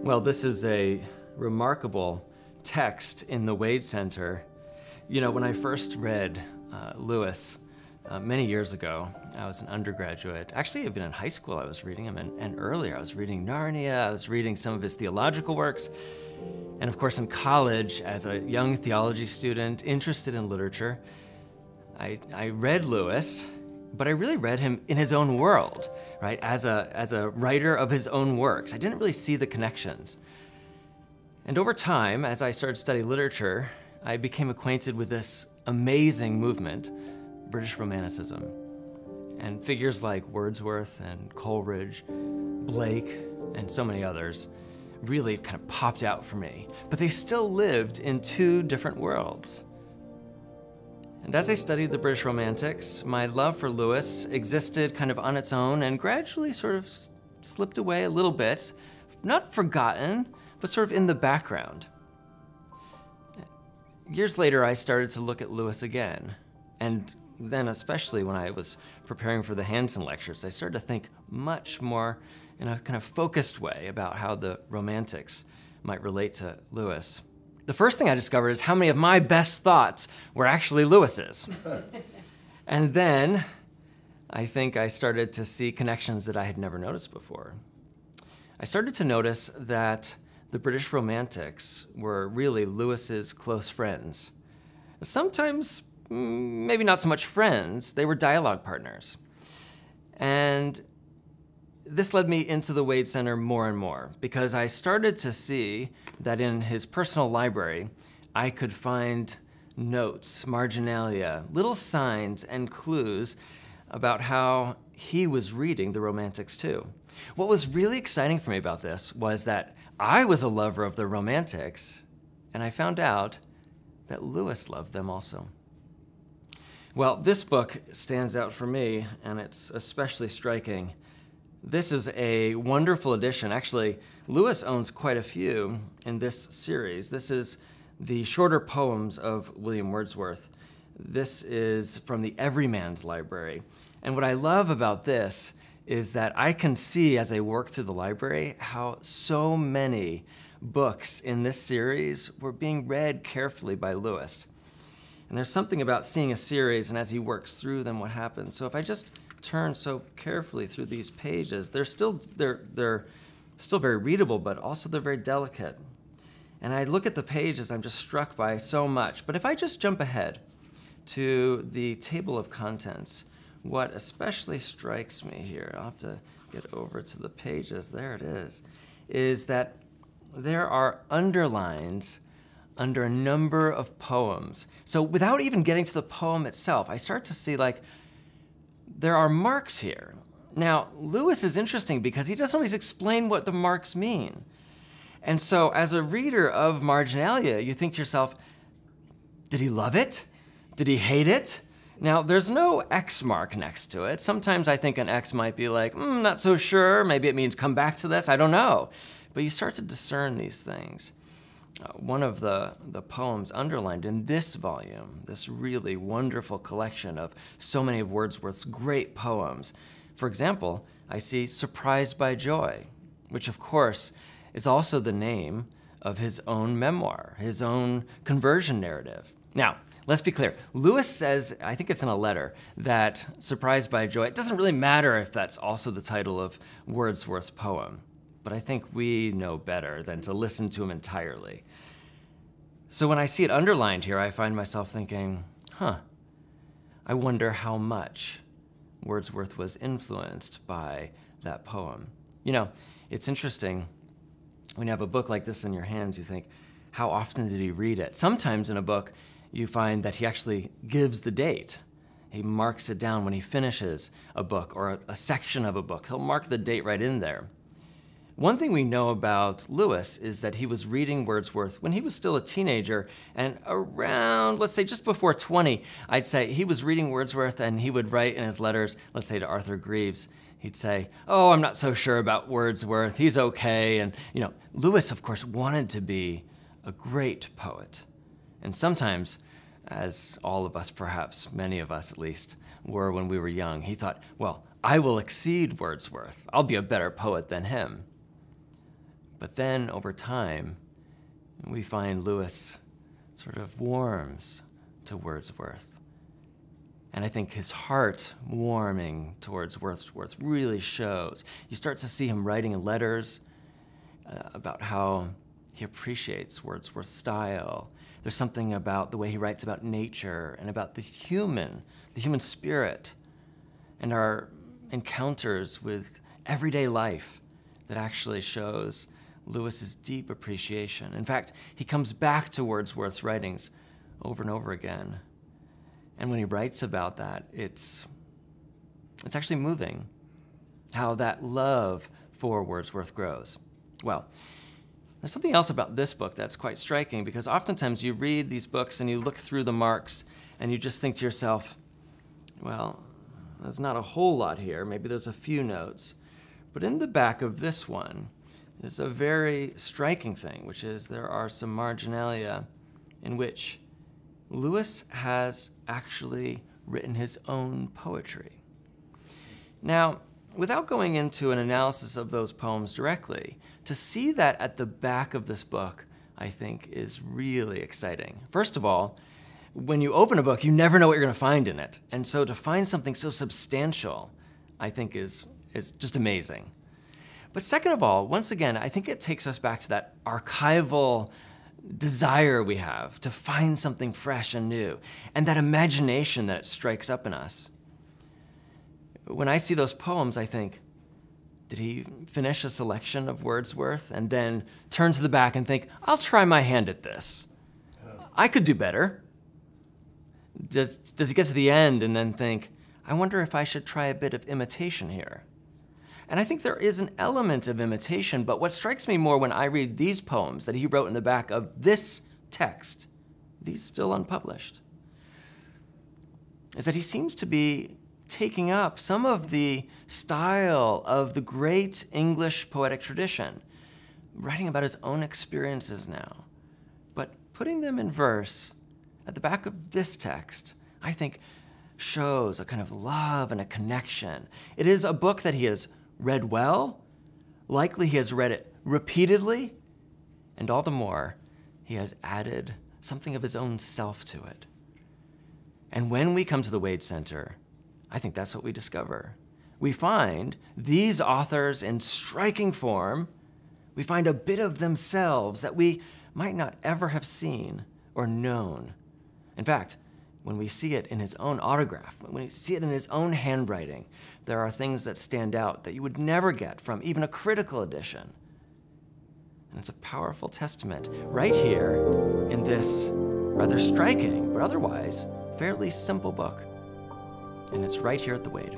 Well, this is a remarkable text in the Wade Center. You know, when I first read Lewis many years ago, I was an undergraduate. Actually, I've been in high school, I was reading him, and earlier I was reading Narnia, I was reading some of his theological works. And of course, in college, as a young theology student interested in literature, I read Lewis, but I really read him in his own world, right? As a writer of his own works. I didn't really see the connections. And over time, as I started studying literature, I became acquainted with this amazing movement, British Romanticism, and figures like Wordsworth and Coleridge, Blake, and so many others really kind of popped out for me. But they still lived in two different worlds. And as I studied the British Romantics, my love for Lewis existed kind of on its own and gradually sort of slipped away a little bit, not forgotten, but sort of in the background. Years later, I started to look at Lewis again. And then especially when I was preparing for the Hansen lectures, I started to think much more in a kind of focused way about how the Romantics might relate to Lewis. The first thing I discovered is how many of my best thoughts were actually Lewis's. And then I think I started to see connections that I had never noticed before. I started to notice that the British Romantics were really Lewis's close friends. Sometimes, maybe not so much friends, they were dialogue partners. And this led me into the Wade Center more and more because I started to see that in his personal library, I could find notes, marginalia, little signs and clues about how he was reading the Romantics too. What was really exciting for me about this was that I was a lover of the Romantics, and I found out that Lewis loved them also. Well, this book stands out for me, and it's especially striking. This is a wonderful edition. Actually, Lewis owns quite a few in this series. This is the shorter poems of William Wordsworth. This is from the Everyman's Library. And what I love about this is that I can see as I work through the library how so many books in this series were being read carefully by Lewis. And there's something about seeing a series and as he works through them, what happens. So if I just turn so carefully through these pages, they're still very readable, but also they're very delicate. And I look at the pages, I'm just struck by so much. But if I just jump ahead to the table of contents, what especially strikes me here, I'll have to get over to the pages, there it is that there are underlines under a number of poems. So without even getting to the poem itself, I start to see like, there are marks here. Now, Lewis is interesting because he doesn't always explain what the marks mean. And so as a reader of marginalia, you think to yourself, did he love it? Did he hate it? Now, there's no X mark next to it. Sometimes I think an X might be like, not so sure. Maybe it means come back to this. I don't know. But you start to discern these things. One of the poems underlined in this volume, this really wonderful collection of so many of Wordsworth's great poems. For example, I see Surprised by Joy, which of course is also the name of his own memoir, his own conversion narrative. Now, let's be clear. Lewis says, I think it's in a letter, that Surprised by Joy, it doesn't really matter if that's also the title of Wordsworth's poem. But I think we know better than to listen to him entirely. So when I see it underlined here, I find myself thinking, I wonder how much Wordsworth was influenced by that poem. You know, it's interesting, when you have a book like this in your hands, you think, how often did he read it? Sometimes in a book, you find that he actually gives the date. He marks it down when he finishes a book or a section of a book. He'll mark the date right in there. One thing we know about Lewis is that he was reading Wordsworth when he was still a teenager, and around, let's say just before 20, I'd say he was reading Wordsworth and he would write in his letters, let's say to Arthur Greeves, he'd say, oh, I'm not so sure about Wordsworth, he's okay. And you know, Lewis, of course, wanted to be a great poet. And sometimes, as all of us perhaps, many of us at least, were when we were young, he thought, well, I will exceed Wordsworth. I'll be a better poet than him. But then over time, we find Lewis sort of warms to Wordsworth. And I think his heart warming towards Wordsworth really shows. You start to see him writing in letters about how he appreciates Wordsworth's style. There's something about the way he writes about nature and about the human spirit, and our encounters with everyday life that actually shows Lewis's deep appreciation. In fact, he comes back to Wordsworth's writings over and over again. And when he writes about that, it's actually moving how that love for Wordsworth grows. Well, there's something else about this book that's quite striking, because oftentimes you read these books and you look through the marks and you just think to yourself, well, there's not a whole lot here. Maybe there's a few notes. But in the back of this one is a very striking thing, which is there are some marginalia in which Lewis has actually written his own poetry. Now, without going into an analysis of those poems directly, to see that at the back of this book, I think, is really exciting. First of all, when you open a book, you never know what you're going to find in it. And so to find something so substantial, I think is just amazing. But second of all, once again, I think it takes us back to that archival desire we have to find something fresh and new, and that imagination that it strikes up in us. When I see those poems, I think, did he finish a selection of Wordsworth and then turn to the back and think, I'll try my hand at this. I could do better. Does he get to the end and then think, I wonder if I should try a bit of imitation here? And I think there is an element of imitation, but what strikes me more when I read these poems that he wrote in the back of this text, these still unpublished, is that he seems to be taking up some of the style of the great English poetic tradition, writing about his own experiences now, but putting them in verse at the back of this text, I think, shows a kind of love and a connection. It is a book that he has read well, likely he has read it repeatedly, and all the more, he has added something of his own self to it. And when we come to the Wade Center, I think that's what we discover. We find these authors in striking form. We find a bit of themselves that we might not ever have seen or known. In fact, when we see it in his own autograph, when we see it in his own handwriting, there are things that stand out that you would never get from even a critical edition. And it's a powerful testament right here in this rather striking, but otherwise fairly simple book. And it's right here at the Wade.